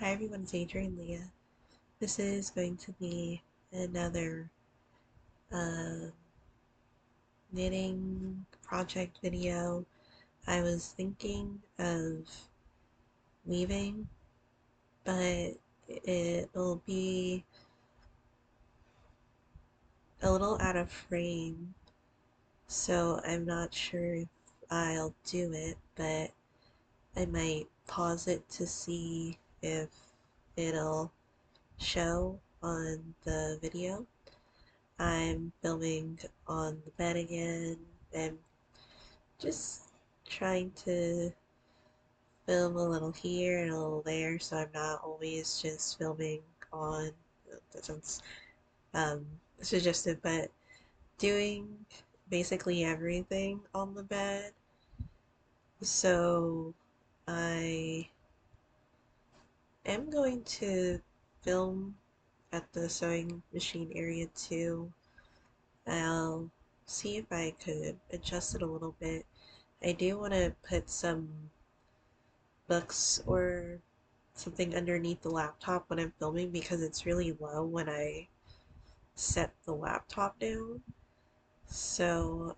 Hi everyone, it's Adrian Leah. This is going to be another uh, knitting project video. I was thinking of weaving, but it'll be a little out of frame, so I'm not sure if I'll do it, but I might pause it to see if it'll show on the video. I'm filming on the bed again. I'm just trying to film a little here and a little there so I'm not always just filming on that sounds um suggestive, but doing basically everything on the bed. So I am going to film at the sewing machine area too. I'll see if I could adjust it a little bit. I do want to put some books or something underneath the laptop when I'm filming because it's really low when I set the laptop down. So,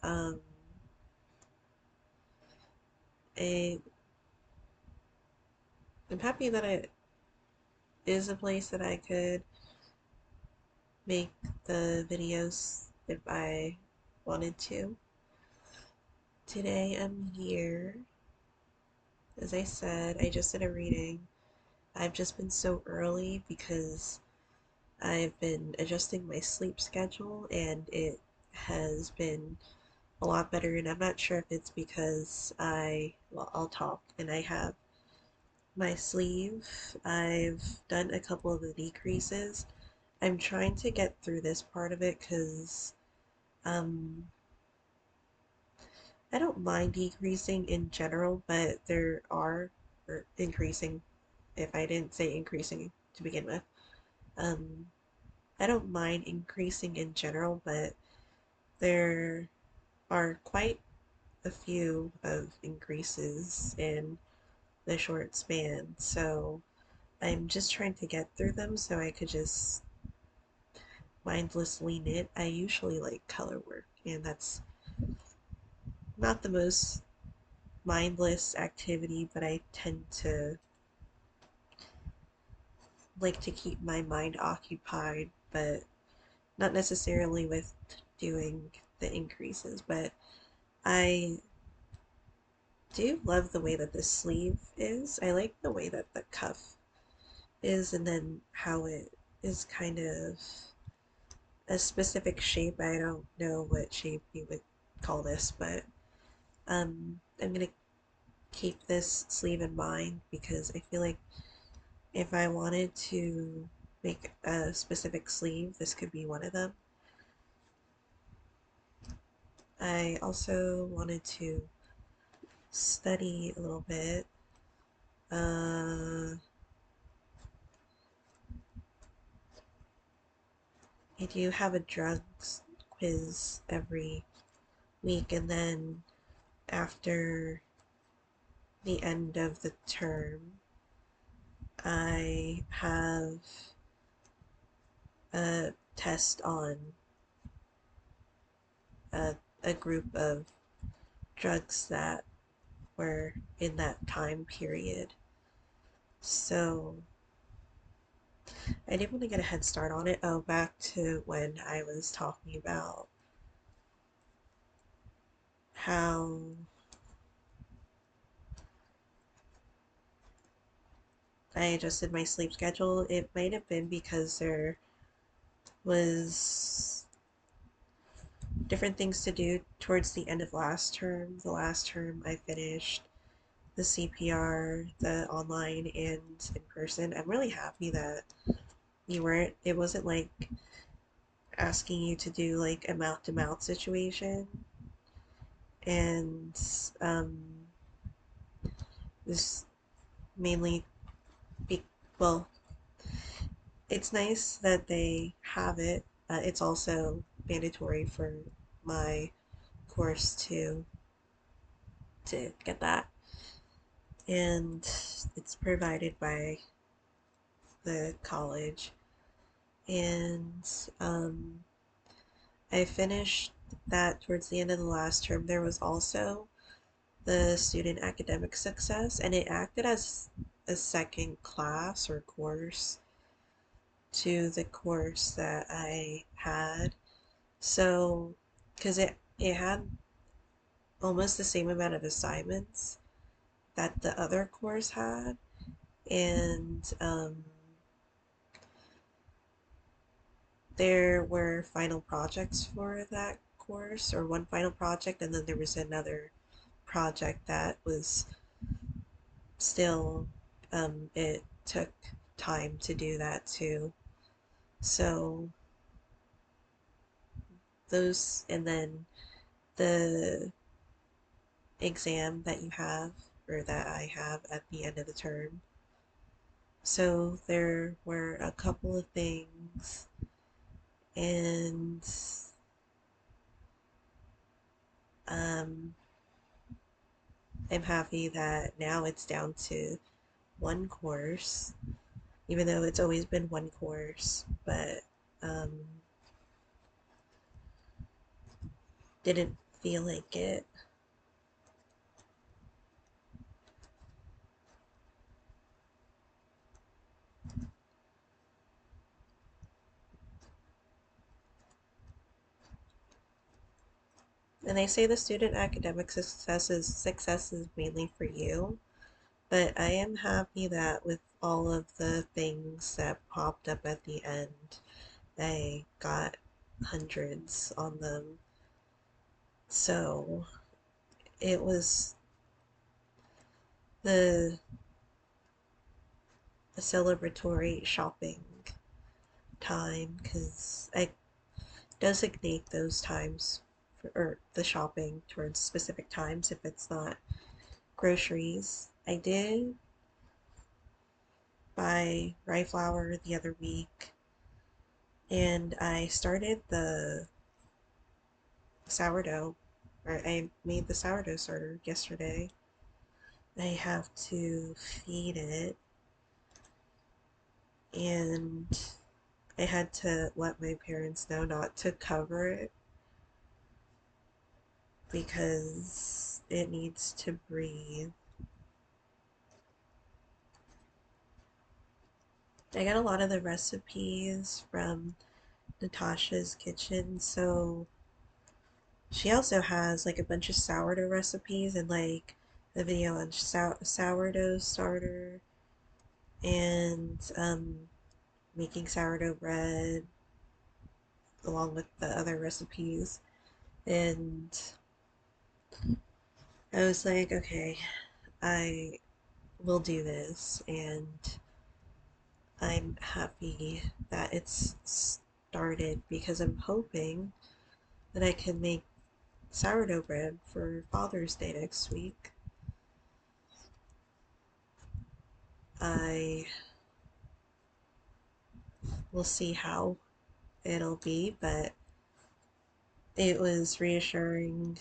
I, I'm happy that it is a place that I could make the videos if I wanted to. Today I'm here. As I said, I just did a reading. I've just been so early because I've been adjusting my sleep schedule and it has been a lot better. And I'm not sure if it's because well, I'll talk and I have my sleeve. I've done a couple of the decreases. I'm trying to get through this part of it because um, I don't mind decreasing in general, but there are, or increasing, if I didn't say increasing to begin with. Um, I don't mind increasing in general, but there are quite a few of increases in the short span. So I'm just trying to get through them so I could just mindlessly knit. I usually like color work, and that's not the most mindless activity, but I tend to like to keep my mind occupied, but not necessarily with doing the increases. But I do love the way that the sleeve is. I like the way that the cuff is and then how it is kind of a specific shape. I don't know what shape you would call this, but I'm gonna keep this sleeve in mind because I feel like if I wanted to make a specific sleeve, this could be one of them. I also wanted to study a little bit. I do have a drugs quiz every week, and then after the end of the term, I have a test on a, a group of drugs that were in that time period. So I did want to get a head start on it. Oh, back to when I was talking about how I adjusted my sleep schedule. It might have been because there was different things to do towards the end of last term. The last term I finished the CPR, the online and in person. I'm really happy that it wasn't like asking you to do like a mouth to mouth situation. And this mainly be, well, it's nice that they have it. It's also mandatory for my course to get that. And it's provided by the college, and um, I finished that towards the end of the last term. There was also the student academic success, and it acted as a second class or course to the course that I had. So, because it had almost the same amount of assignments that the other course had, and there were final projects for that course, or one final project, and then there was another project that was still, it took time to do that too. So those, and then the exam that you have, or that I have at the end of the term. So there were a couple of things, and um, I'm happy that now it's down to one course, even though it's always been one course, but um, didn't feel like it. And they say the student academic success is mainly for you, but I am happy that with all of the things that popped up at the end, I got hundreds on them. So it was the celebratory shopping time, because I designate those times for, or the shopping towards specific times if it's not groceries. I did buy rye flour the other week, and I started the sourdough, or I made the sourdough starter yesterday. I have to feed it, and I had to let my parents know not to cover it because it needs to breathe. I got a lot of the recipes from Natasha's Kitchen, so she also has like a bunch of sourdough recipes, and like a video on sourdough starter, and making sourdough bread along with the other recipes. And I was like, okay, I will do this, and I'm happy that it's started because I'm hoping that I can make sourdough bread for Father's Day next week. I will see how it'll be, but it was reassuring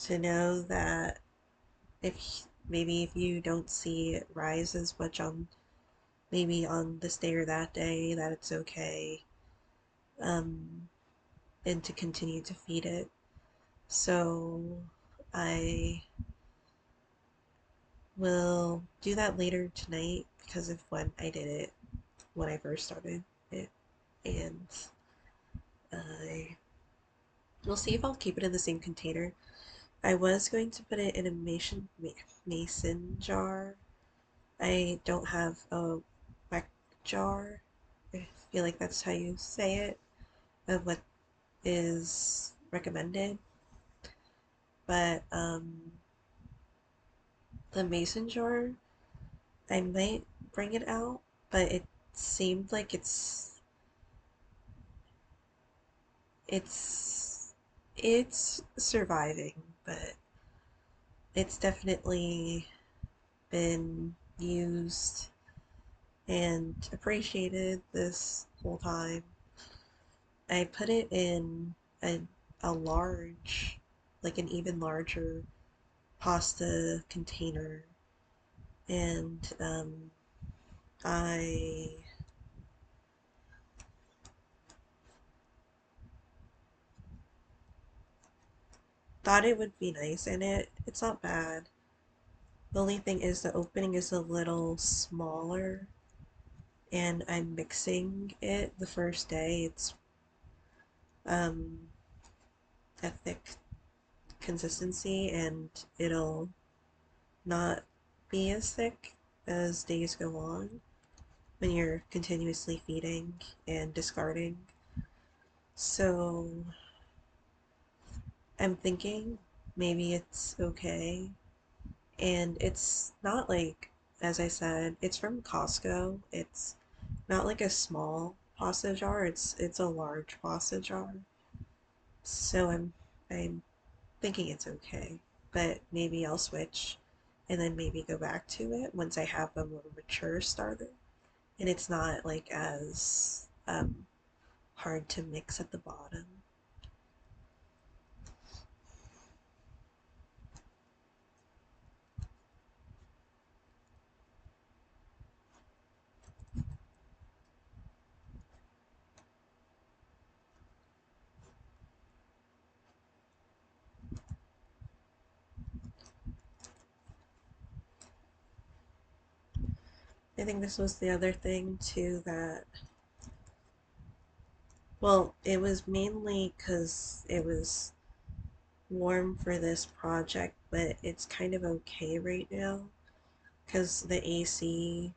to know that if maybe if you don't see it rise as much on maybe on this day or that day, that it's okay, um, and to continue to feed it. So I will do that later tonight because of when I did it when I first started it, and I will see if I'll keep it in the same container. I was going to put it in a mason jar. I don't have a wet jar. I feel like that's how you say it, of what is recommended. But the mason jar, I might bring it out, but it seemed like it's it's surviving, but it's definitely been used and appreciated this whole time. I put it in a large, like an even larger pasta container, and I thought it would be nice, and it's not bad. The only thing is the opening is a little smaller, and I'm mixing it the first day. It's um, a thick consistency, and it'll not be as thick as days go on when you're continuously feeding and discarding. So I'm thinking maybe it's okay. And it's not like, as I said, it's from Costco. It's not like a small pasta jar. It's a large pasta jar. So I'm thinking it's okay. But maybe I'll switch and then maybe go back to it once I have a more mature starter. And it's not like as hard to mix at the bottom. I think this was the other thing too that, well, it was mainly because it was warm for this project, but it's kind of okay right now because the AC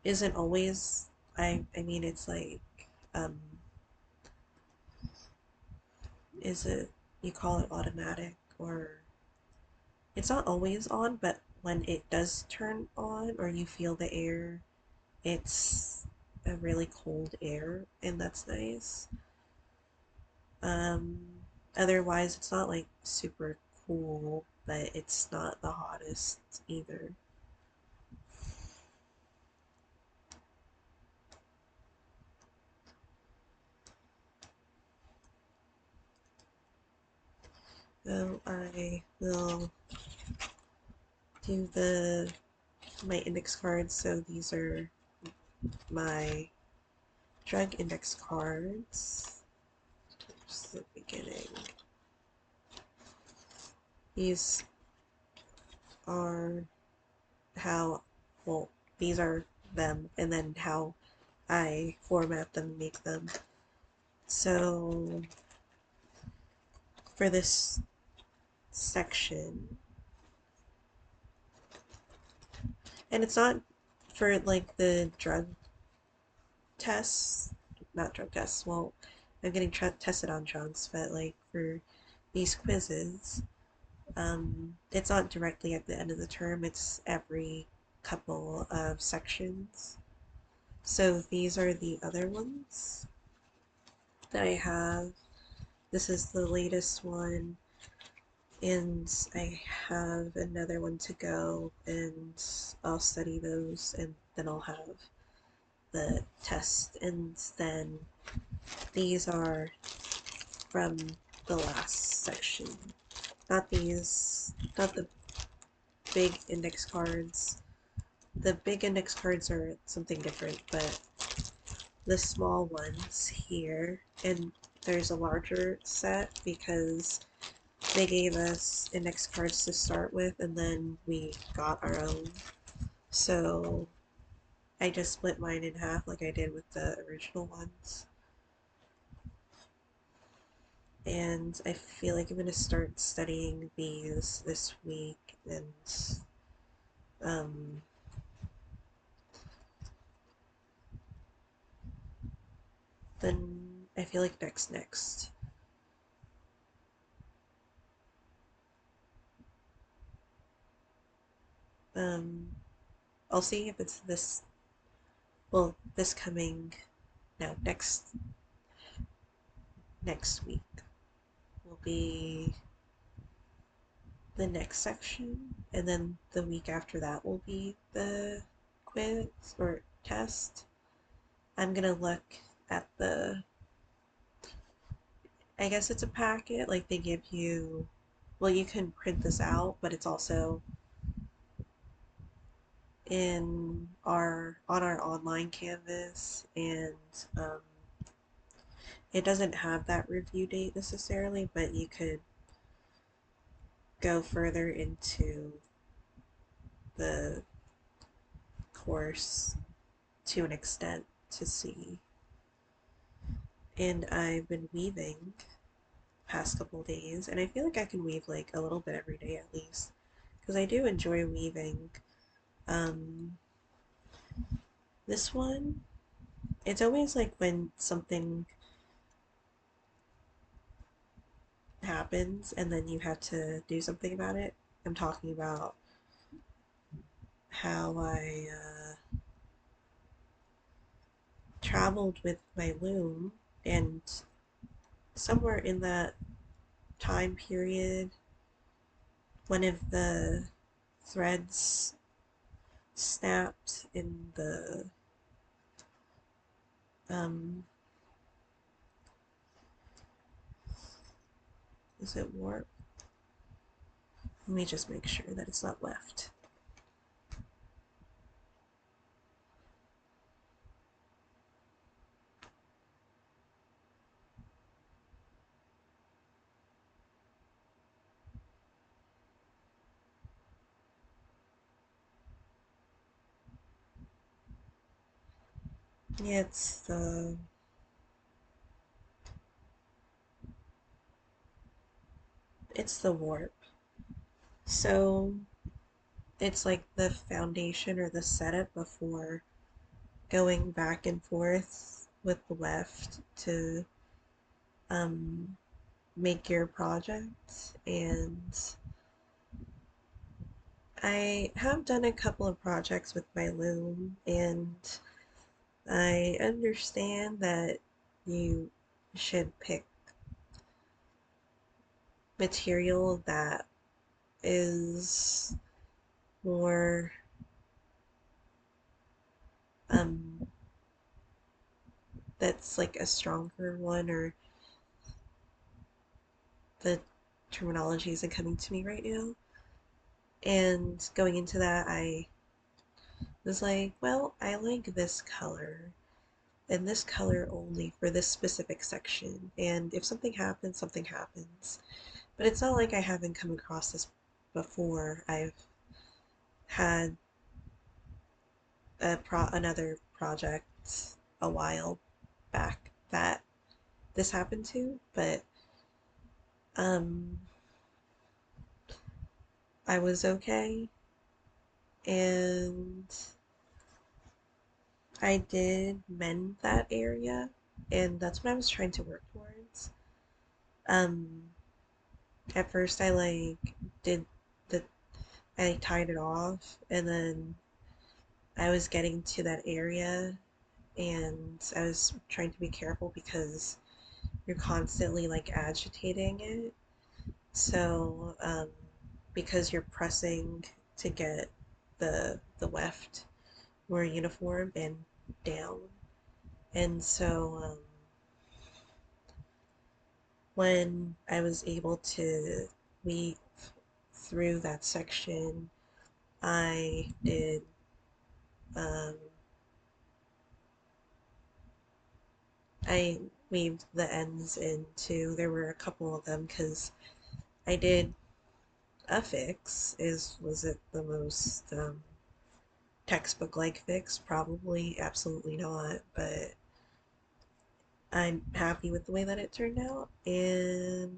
isn't always. I mean, it's like, um, is it, you call it automatic, or it's not always on, but when it does turn on or you feel the air, it's a really cold air, and that's nice. Um, Otherwise, it's not like super cool, but it's not the hottest either. So I will do my index cards. So these are my drug index cards. Just the beginning. These are how, well, these are them, and then how I format them, make them. So for this section, and it's not for like the drug tests, not drug tests. Well, I'm getting tested on drugs, but like for these quizzes, it's not directly at the end of the term. It's every couple of sections. So these are the other ones that I have. This is the latest one, and I have another one to go, and I'll study those, and then I'll have the test, and then these are from the last section. Not these, not the big index cards. The big index cards are something different, but the small ones here, and there's a larger set because they gave us index cards to start with, and then we got our own. So I just split mine in half like I did with the original ones. And I feel like I'm going to start studying these this week, and um, then I feel like next. Um, I'll see if it's this, well, this coming, no, next week will be the next section, and then the week after that will be the quiz or test. I'm gonna look at I guess it's a packet, like they give you, well, you can print this out, but it's also in our on our online canvas, and um, it doesn't have that review date necessarily, but you could go further into the course to an extent to see. And I've been weaving past couple days, and I feel like I can weave like a little bit every day at least, because I do enjoy weaving. Um, this one, it's always like when something happens and then you have to do something about it. I'm talking about how I traveled with my loom, and somewhere in that time period, one of the threads snapped in the um, is it warp? Let me just make sure that it's not left. Yeah, it's the warp. So it's like the foundation or the setup before going back and forth with the weft to um, make your project. And I have done a couple of projects with my loom, and I understand that you should pick material that is more um, that's like a stronger one, or the terminology isn't coming to me right now. And going into that, I was like, well, I like this color and this color only for this specific section. And if something happens, something happens. But it's not like I haven't come across this before. I've had another project a while back that this happened to, but um, I was okay, and I did mend that area, and that's what I was trying to work towards. Um, at first I did the I tied it off, and then I was getting to that area, and I was trying to be careful because you're constantly like agitating it. So because you're pressing to get the weft more uniform and down, and so when I was able to weave through that section, I did um, I weaved the ends into. There were a couple of them because I did a fix. Is was it the most textbook like fix? Probably, absolutely not. But I'm happy with the way that it turned out, and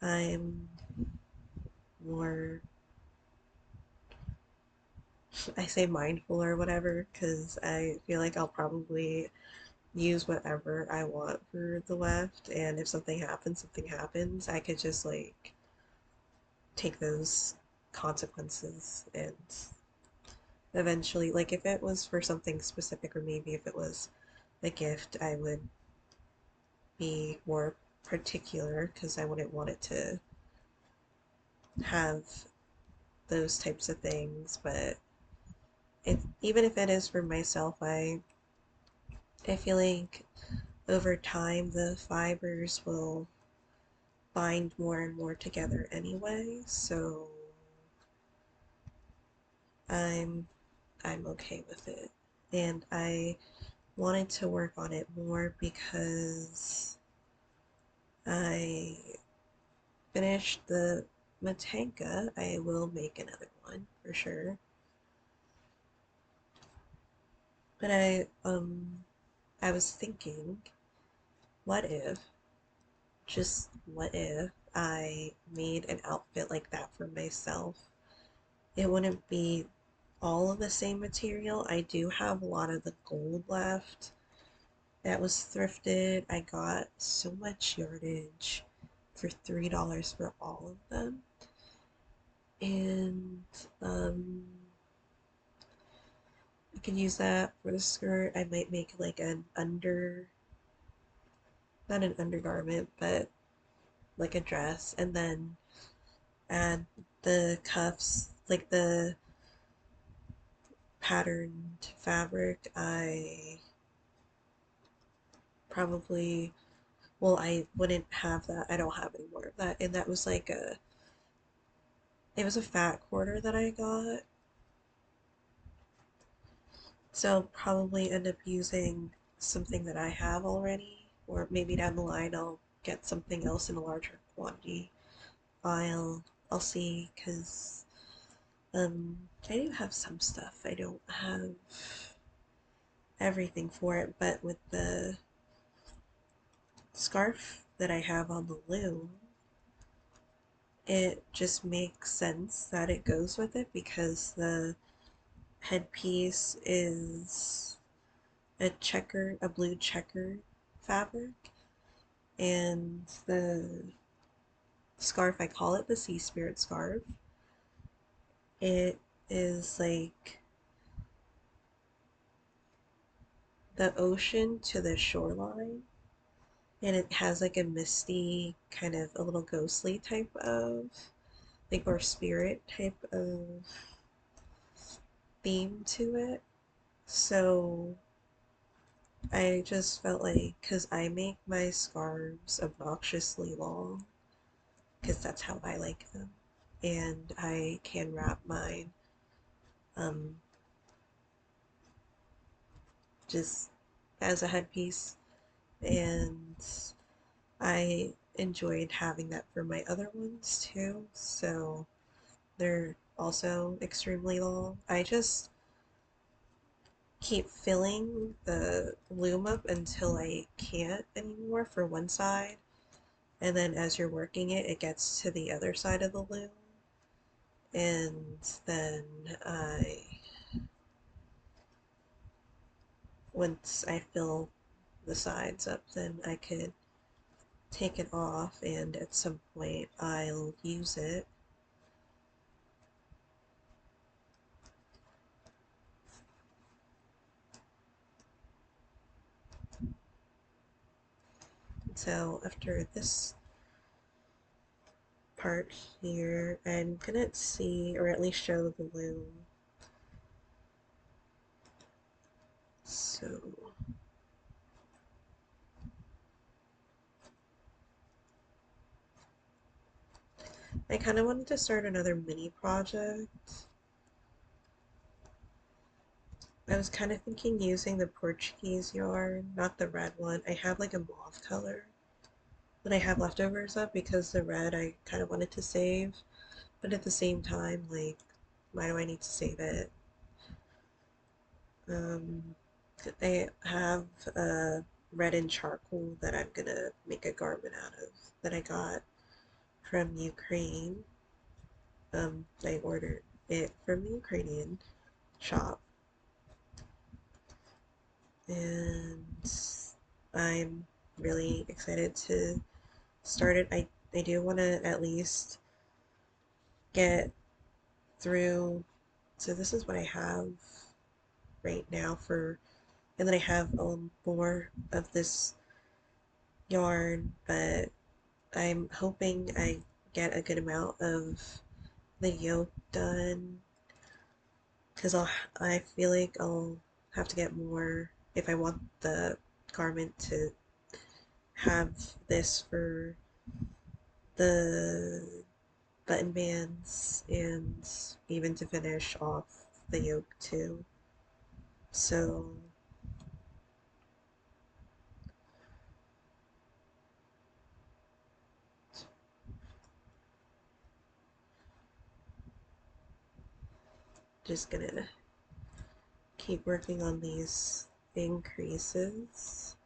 I'm more, I say mindful or whatever, because I feel like I'll probably use whatever I want for the left, and if something happens, something happens. I could just like take those consequences, and eventually, like if it was for something specific, or maybe if it was a gift, I would be more particular because I wouldn't want it to have those types of things. But even if it is for myself, I feel like over time the fibers will bind more and more together anyway, so I'm I'm okay with it. And I wanted to work on it more because I finished the Matanka. I will make another one for sure. But I was thinking, what if, just what if I made an outfit like that for myself? It wouldn't be all of the same material. I do have a lot of the gold left that was thrifted. I got so much yardage for $3 for all of them. And I could use that for the skirt. I might make like an not an undergarment, but like a dress, and then add the cuffs, like the patterned fabric. I probably, well, I wouldn't have that. I don't have any more of that. And that was like it was a fat quarter that I got. So I'll probably end up using something that I have already, or maybe down the line I'll get something else in a larger quantity. I'll see, because I do have some stuff. I don't have everything for it, but with the scarf that I have on the loom, it just makes sense that it goes with it because the headpiece is a blue checker fabric, and the scarf, I call it the Sea Spirit scarf. It is like the ocean to the shoreline, and it has like a misty, kind of a little ghostly type of, like, or spirit type of theme to it. So I just felt like, because I make my scarves obnoxiously long, because that's how I like them, and I can wrap mine um, just as a headpiece, and I enjoyed having that for my other ones too, so they're also extremely long. I just keep filling the loom up until I can't anymore for one side, and then as you're working it, it gets to the other side of the loom, and then once I fill the sides up, then I could take it off, and at some point I'll use it. So after this part here, I'm gonna see, or at least show the loom. So I kind of wanted to start another mini project. I was kind of thinking using the Portuguese yarn, not the red one. I have like a mauve color that I have leftovers of, because the red I kind of wanted to save, but at the same time, like, why do I need to save it? Um, I have red and charcoal that I'm gonna make a garment out of, that I got from Ukraine. I ordered it from the Ukrainian shop, and I'm really excited to start it. I do want to at least get through. So this is what I have right now for, and then I have more of this yarn, but I'm hoping I get a good amount of the yoke done, because I feel like I'll have to get more if I want the garment to have this for the button bands, and even to finish off the yoke too. So just gonna keep working on these increases.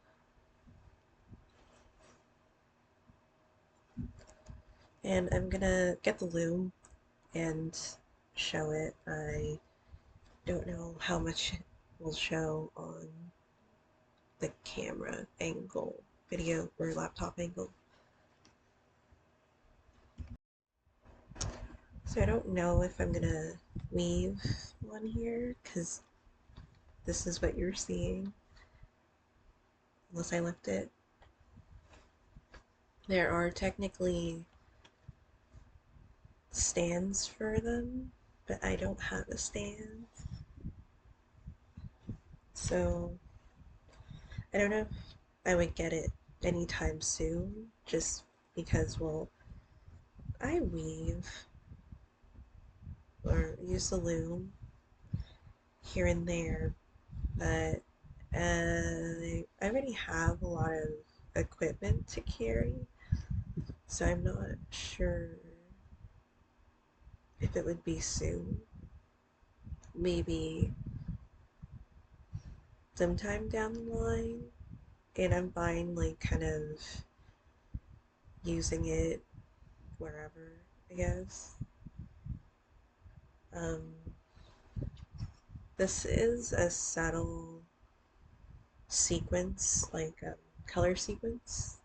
And I'm gonna get the loom and show it. I don't know how much it will show on the camera angle, video or laptop angle. So I don't know if I'm gonna weave one here because this is what you're seeing unless I lift it. There are technically stands for them, but I don't have a stand. So I don't know if I would get it anytime soon just because, well, I weave or use the loom here and there, but I already have a lot of equipment to carry, so I'm not sure if it would be soon. Maybe sometime down the line, and I'm fine, like, kind of using it wherever, I guess. Um, this is a subtle sequence, like color sequence.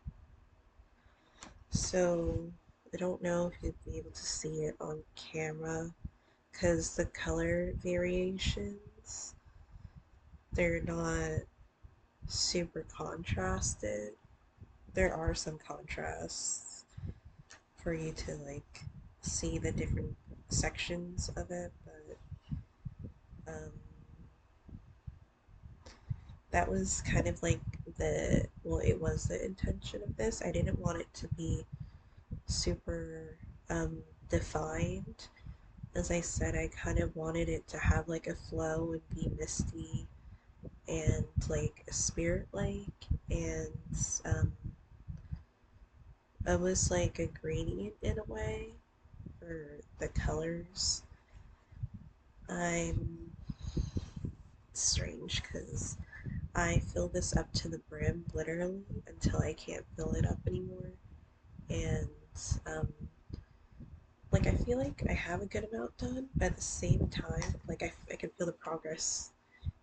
So I don't know if you'd be able to see it on camera because the color variations, they're not super contrasted. There are some contrasts for you to like see the different sections of it, but that was kind of like well, it was the intention of this. I didn't want it to be super defined. As I said, I kind of wanted it to have like a flow and be misty and like spirit like, and um, almost like a gradient in a way for the colors. I'm strange because I fill this up to the brim literally until I can't fill it up anymore, and um, like I feel like I have a good amount done, but at the same time, like I can feel the progress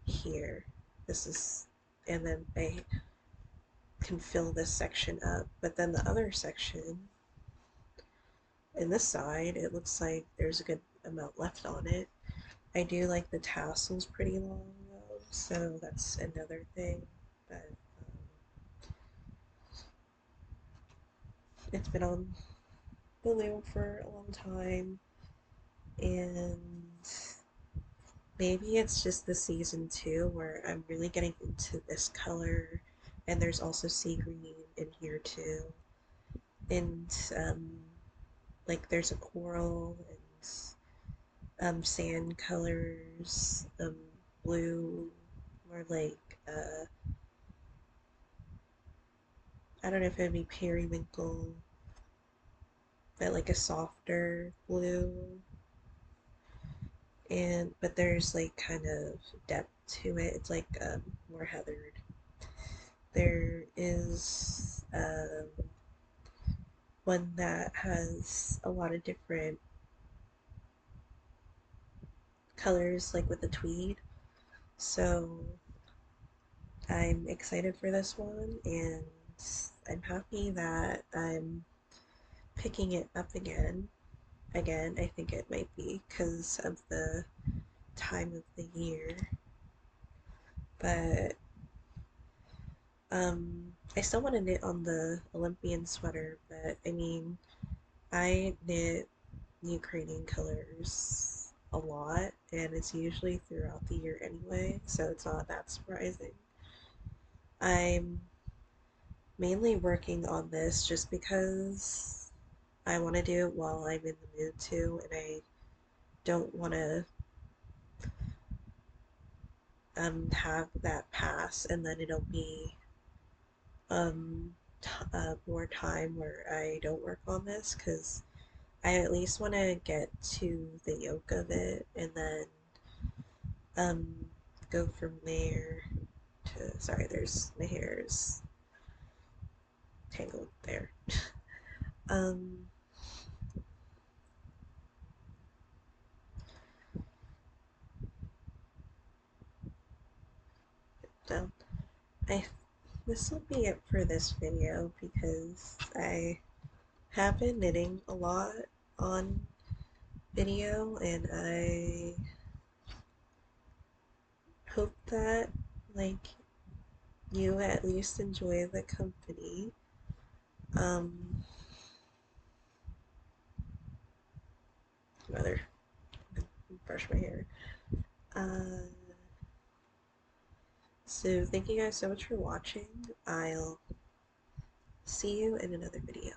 here. This is, and then I can fill this section up, but then the other section in this side, it looks like there's a good amount left on it. I do like the tassels pretty long though, so that's another thing. But it's been on the loom for a long time, and maybe it's just the season too where I'm really getting into this color, and there's also sea green in here too, and like there's a coral and sand colors, blue, more like I don't know if it'd be periwinkle, but like a softer blue, and but there's like kind of depth to it. It's like more heathered. There is one that has a lot of different colors, like with the tweed. So I'm excited for this one, and I'm happy that I'm picking it up again. Again, I think it might be because of the time of the year, but I still want to knit on the Olympian sweater, but I mean, I knit Ukrainian colors a lot, and it's usually throughout the year anyway, so it's not that surprising. I'm mainly working on this just because I want to do it while I'm in the mood to, and I don't want to have that pass, and then it'll be um, more time where I don't work on this because I at least want to get to the yoke of it and then um, go from there to. Sorry, there's my hair's tangled there. um, so I this will be it for this video because I have been knitting a lot on video and I hope that like you at least enjoy the company. Um, rather brush my hair. Uh, so thank you guys so much for watching. I'll see you in another video.